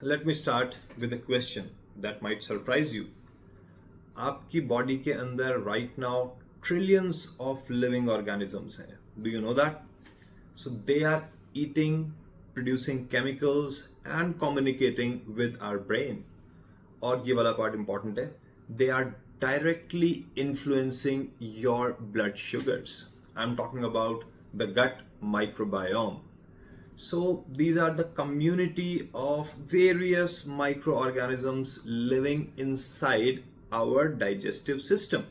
Let me start with a question that might surprise you. आपकी body के अंदर right now trillions of living organisms हैं. Do you know that? So they are eating, producing chemicals and communicating with our brain. और ये वाला part important है. They are directly influencing your blood sugars. I'm talking about the gut microbiome. So these are the community of various microorganisms living inside our digestive system.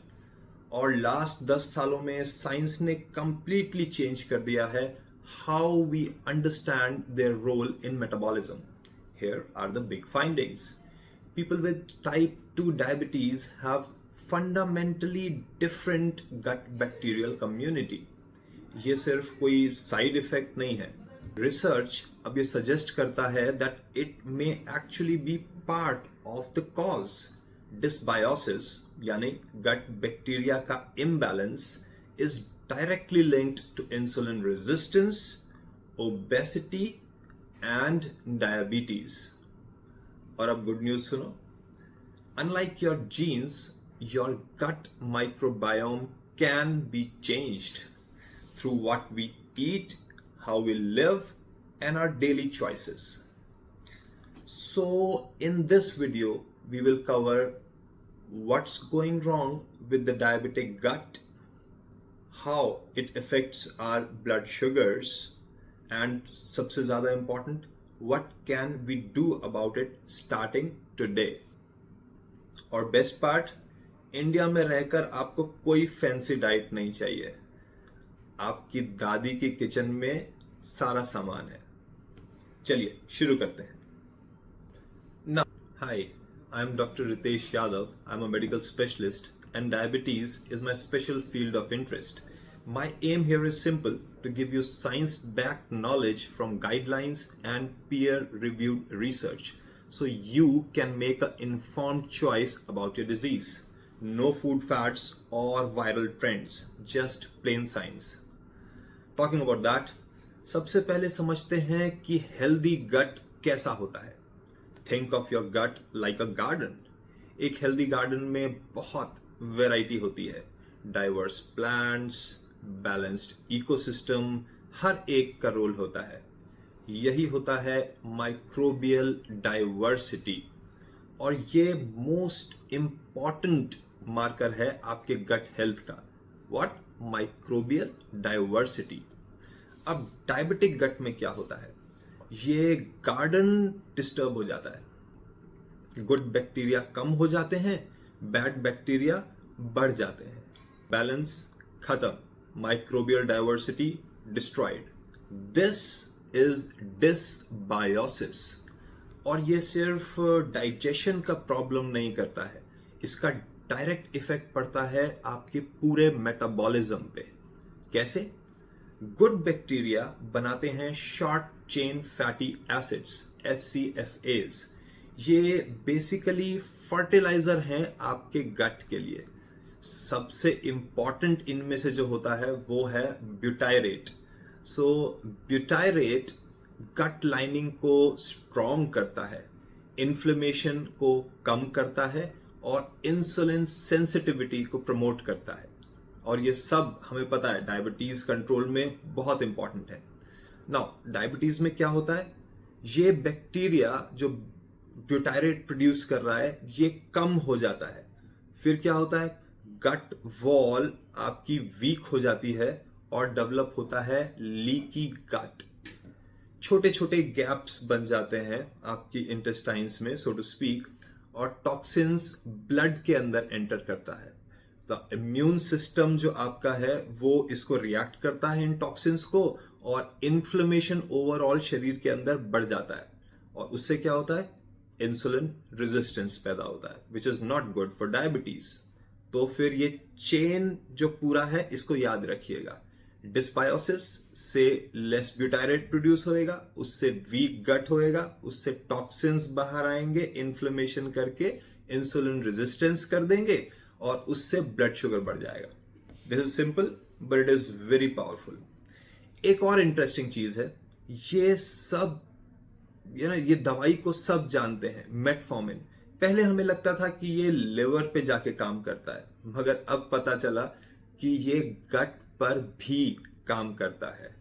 और last 10 सालों में science ने completely change कर दिया है how we understand their role in metabolism. Here are the big findings. People with type 2 diabetes have fundamentally different gut bacterial community. ये सिर्फ कोई साइड इफेक्ट नहीं है. रिसर्च अब ये सजेस्ट करता है that it may actually be part of the cause. Dysbiosis यानी गट बैक्टीरिया का imbalance is directly linked to insulin resistance, obesity and diabetes. और अब गुड न्यूज सुनो. Unlike your genes, your gut microbiome can be changed through what we eat, how we live, and our daily choices. So in this video, we will cover what's going wrong with the diabetic gut, how it affects our blood sugars, and सबसे ज़्यादा important, what can we do about it starting today. और best part, India में रहकर आपको कोई fancy diet नहीं चाहिए. आपकी दादी की किचन में सारा सामान है. चलिए शुरू करते हैं. Now, hi, I am Dr. Ritesh Yadav. I am a medical specialist and diabetes is my special field of interest. My aim here is simple, to give you science-backed knowledge from guidelines and peer-reviewed research so you can make an informed choice about your disease. No food fads or viral trends, just plain science. Talking about that, सबसे पहले समझते हैं कि healthy gut कैसा होता है. Think of your gut like a garden. एक healthy garden में बहुत variety होती है. Diverse plants, balanced ecosystem, हर एक का रोल होता है. यही होता है microbial diversity. और ये मोस्ट इम्पॉर्टेंट मार्कर है आपके गट हेल्थ का. व्हाट? Microbial diversity. अब डायबिटिक गट में क्या होता है? ये गार्डन डिस्टर्ब हो जाता है. गुड बैक्टीरिया कम हो जाते हैं, बैड बैक्टीरिया बढ़ जाते हैं. बैलेंस खत्म. Microbial diversity destroyed. This is dysbiosis. और ये सिर्फ डाइजेशन का प्रॉब्लम नहीं करता है, इसका डायरेक्ट इफेक्ट पड़ता है आपके पूरे मेटाबॉलिज्म पे. कैसे? गुड बैक्टीरिया बनाते हैं short chain fatty acids, SCFAs. ये बेसिकली फर्टिलाइजर हैं आपके गट के लिए. सबसे इंपॉर्टेंट इनमें से जो होता है वो है ब्यूटायरेट. सो ब्यूटायरेट गट लाइनिंग को स्ट्रॉन्ग करता है, इन्फ्लेमेशन को कम करता है और इंसुलिन सेंसिटिविटी को प्रमोट करता है. और ये सब हमें पता है डायबिटीज कंट्रोल में बहुत इंपॉर्टेंट है. नाउ डायबिटीज में क्या होता है? ये बैक्टीरिया जो ब्यूटायरेट प्रोड्यूस कर रहा है ये कम हो जाता है. फिर क्या होता है? गट वॉल आपकी वीक हो जाती है और डेवलप होता है लीकी गट. छोटे छोटे गैप्स बन जाते हैं आपकी इंटेस्टाइन्स में, सो टू स्पीक, और टॉक्सिन्स ब्लड के अंदर एंटर करता है. तो इम्यून सिस्टम जो आपका है वो इसको रिएक्ट करता है इन टॉक्सिन्स को, और इन्फ्लेमेशन ओवरऑल शरीर के अंदर बढ़ जाता है. और उससे क्या होता है? इंसुलिन रेजिस्टेंस पैदा होता है, which is not good for diabetes. तो फिर ये चेन जो पूरा है इसको याद रखिएगा. डिस्बायोसिस से लेस ब्यूटायरेट प्रोड्यूस होएगा, उससे वीक गट होएगा, उससे टॉक्सिन्स बाहर आएंगे, इन्फ्लेमेशन करके इंसुलिन रेजिस्टेंस कर देंगे और उससे ब्लड शुगर बढ़ जाएगा. This is simple but it is very powerful. एक और इंटरेस्टिंग चीज है, ये सब ये दवाई को सब जानते हैं, मेटफॉर्मिन। पहले हमें लगता था कि ये लिवर पे जाके काम करता है, मगर अब पता चला कि ये गट पर भी काम करता है।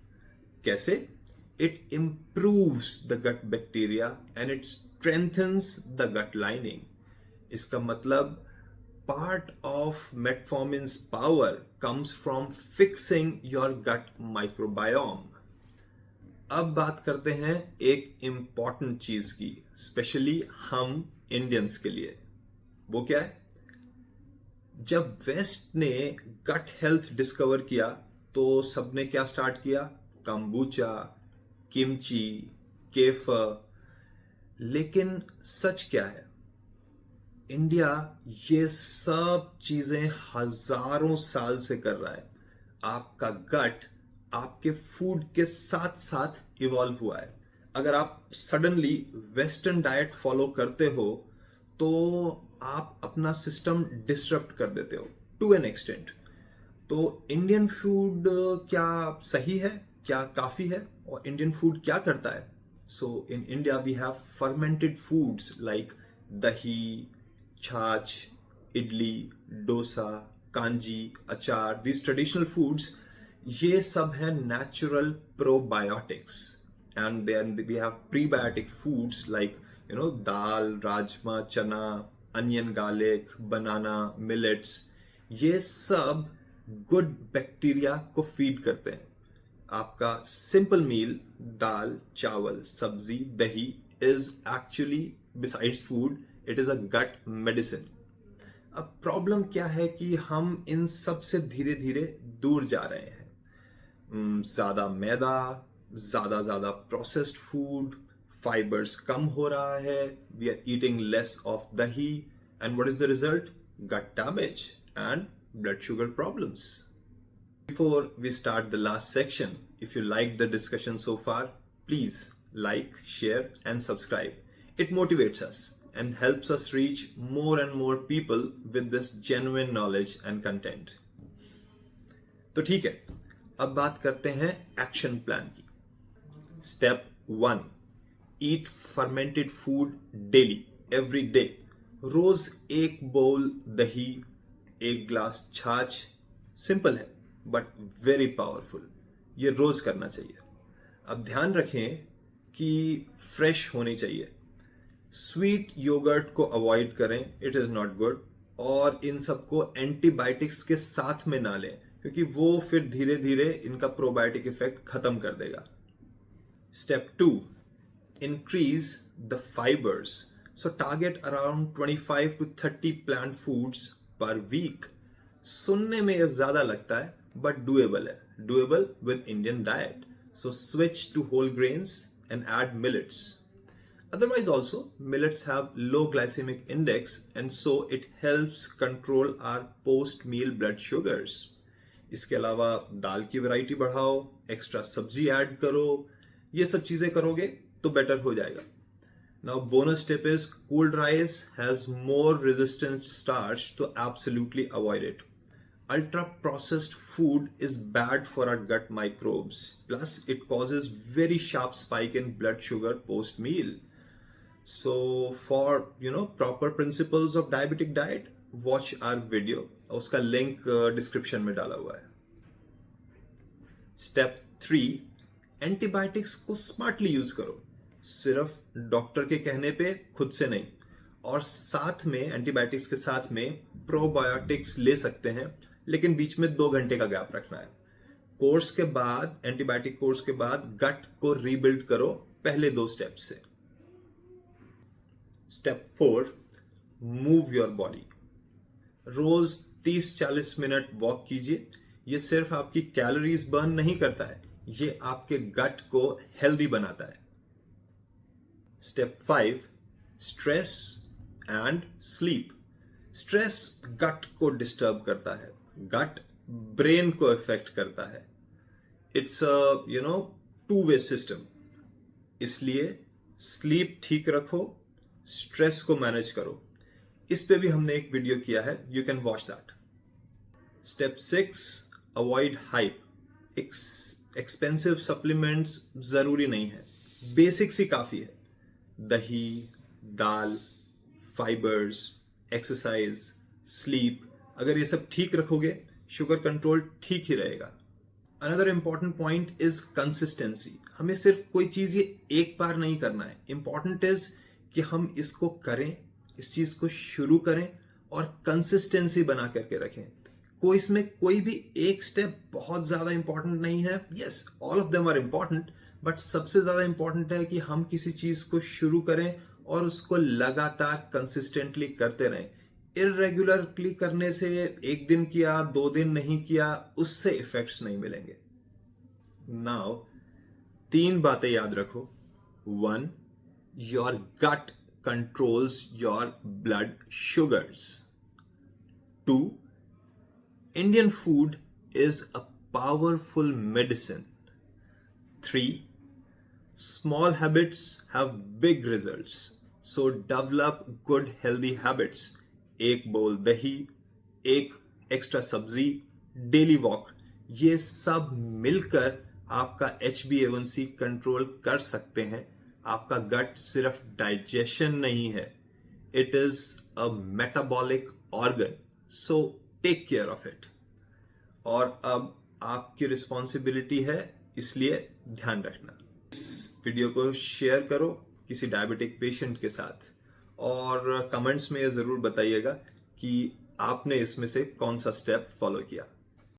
कैसे? It improves the gut bacteria and it strengthens the gut lining. इसका मतलब part of metformin's power comes from fixing your gut microbiome. अब बात करते हैं एक इंपॉर्टेंट चीज की, स्पेशली हम इंडियंस के लिए। वो क्या है? जब वेस्ट ने गट हेल्थ डिस्कवर किया तो सबने क्या स्टार्ट किया? Kombucha, kimchi, kefir. लेकिन सच क्या है? इंडिया ये सब चीजें हजारों साल से कर रहा है। आपका गट आपके फूड के साथ साथ इवॉल्व हुआ है। अगर आप सडनली वेस्टर्न डाइट फॉलो करते हो तो आप अपना सिस्टम डिसरप्ट कर देते हो टू एन एक्सटेंट। तो इंडियन फूड क्या सही है, क्या काफी है, और इंडियन फूड क्या करता है? So in India we have fermented foods like dahi, chhaach, idli, dosa, kanji, अचार। दीज ट्रेडिशनल फूड्स, ये सब है natural probiotics. And then we have prebiotic foods like dal, rajma, chana, onion, garlic, banana, millets. ये सब गुड बैक्टीरिया को फीड करते हैं। आपका simple meal, dal, chawal, sabzi, dahi is actually, besides food, it is a gut medicine. अब प्रॉब्लम क्या है कि हम इन सब से धीरे धीरे दूर जा रहे हैं। ज्यादा मैदा, ज्यादा प्रोसेस्ड फूड, फाइबर्स कम हो रहा है, we are eating less of dahi, and what is the result? Gut damage and blood sugar problems. Before we start the last section, if you liked the discussion so far, please like, share, and subscribe. It motivates us and helps us reach more and more people with this genuine knowledge and content. तो ठीक है, अब बात करते हैं action plan की। Step 1, eat fermented food daily, every day. रोज एक बोल दही, एक ग्लास छाछ। सिंपल है बट वेरी पावरफुल। ये रोज करना चाहिए। अब ध्यान रखें कि फ्रेश होनी चाहिए। स्वीट योगर्ट को अवॉइड करें, इट इज नॉट गुड। और इन सबको एंटीबायोटिक्स के साथ में ना लें, क्योंकि वो फिर धीरे धीरे इनका प्रोबायोटिक इफेक्ट खत्म कर देगा। Step 2, increase the fibers. So target around 25 to 30 plant foods per week. सुनने में ये ज्यादा लगता है but doable है, doable with Indian diet. So switch to whole grains and add millets. Otherwise also, millets have low glycemic index and so it helps control our post-meal blood sugars. इसके अलावा दाल की वैरायटी बढ़ाओ, extra सब्जी add करो। ये सब चीजें करोगे तो बेटर हो जाएगा। Now bonus tip is cooled rice has more resistant starch, so absolutely avoid it. Ultra processed food is bad for our gut microbes. Plus it causes very sharp spike in blood sugar post meal. So for proper principles of diabetic diet, watch our video. उसका link description में डाला हुआ है। Step 3, antibiotics को smartly use करो। सिर्फ doctor के कहने पे, खुद से नहीं। और साथ में एंटीबायोटिक्स के साथ में प्रोबायोटिक्स ले सकते हैं, लेकिन बीच में 2 घंटे का गैप रखना है। कोर्स के बाद, एंटीबायोटिक कोर्स के बाद गट को रीबिल्ड करो पहले 2 स्टेप्स से। Step 4, move your body. रोज 30-40 मिनट वॉक कीजिए। ये सिर्फ आपकी कैलोरीज बर्न नहीं करता है, ये आपके गट को हेल्दी बनाता है। Step 5, stress and sleep. Stress gut को डिस्टर्ब करता है, गट ब्रेन को इफेक्ट करता है। It's two way system. इसलिए स्लीप ठीक रखो, स्ट्रेस को मैनेज करो। इस पे भी हमने एक वीडियो किया है, you can watch that. Step 6, avoid hype. Expensive supplements जरूरी नहीं है, बेसिक्स ही काफी है। दही, दाल, फाइबर्स, एक्सरसाइज, स्लीप, अगर ये सब ठीक रखोगे शुगर कंट्रोल ठीक ही रहेगा। Another important point is consistency. हमें सिर्फ कोई चीज ये एक बार नहीं करना है, इंपॉर्टेंट इज कि हम इसको करें, इस चीज को शुरू करें और कंसिस्टेंसी बना करके रखें। इसमें कोई भी एक स्टेप बहुत ज्यादा इंपॉर्टेंट नहीं है। Yes, all of them are important, but सबसे ज्यादा इंपॉर्टेंट है कि हम किसी चीज को शुरू करें और उसको लगातार कंसिस्टेंटली करते रहें। इरेगुलरली करने से, एक दिन किया 2 दिन नहीं किया, उससे इफेक्ट्स नहीं मिलेंगे। नाउ 3 बातें याद रखो। 1, your gut controls your blood sugars. 2, Indian food is a powerful medicine. 3, small habits have big results. So develop good healthy habits. 1 bowl दही, 1 एक्स्ट्रा सब्जी, डेली वॉक, ये सब मिलकर आपका HbA1c कंट्रोल कर सकते हैं। आपका गट सिर्फ डाइजेशन नहीं है, it is a metabolic organ, so take care of it. और अब आपकी रिस्पॉन्सिबिलिटी है, इसलिए ध्यान रखना। इस वीडियो को शेयर करो किसी डायबिटिक पेशेंट के साथ और कमेंट्स में ये जरूर बताइएगा कि आपने इसमें से कौन सा स्टेप फॉलो किया।